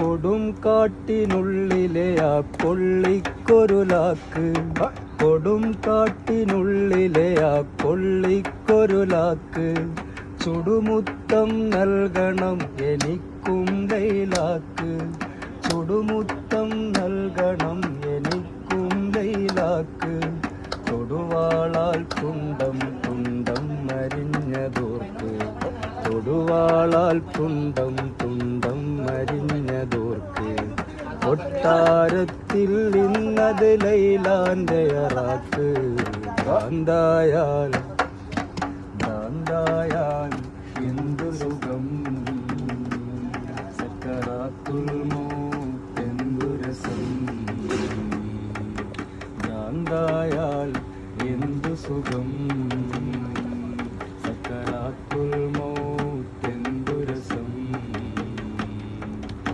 കൊടും കാട്ടിനുള്ളിലെ ആ കൊള്ളിക്കൊരുലാക്ക്, കൊടും കാട്ടിനുള്ളിലെ ആ കൊള്ളിക്കൊരുലാക്ക്, ചുടുമുത്തം നൽകണം എനിക്കും ലൈലാക്ക്, ചുടുമുത്തം നൽകണം എനിക്കും ലൈലാക്ക്. തൊടുവാളാൽ തുണ്ടം തുണ്ടം അരിഞ്ഞതോർക്ക്, തൊടുവാളാൽ തുണ്ടം തുണ്ടം അരിഞ്ഞതോർക്ക്, കൊട്ടാരത്തിൽ ഇന്നത് ലൈലാന്റെ അറാക്ക്. ഭ്രാന്തായാൽ ഭ്രാന്തായാൽ എന്തു സുഖം, സക്കറാത്തുൽ മൗത്ത്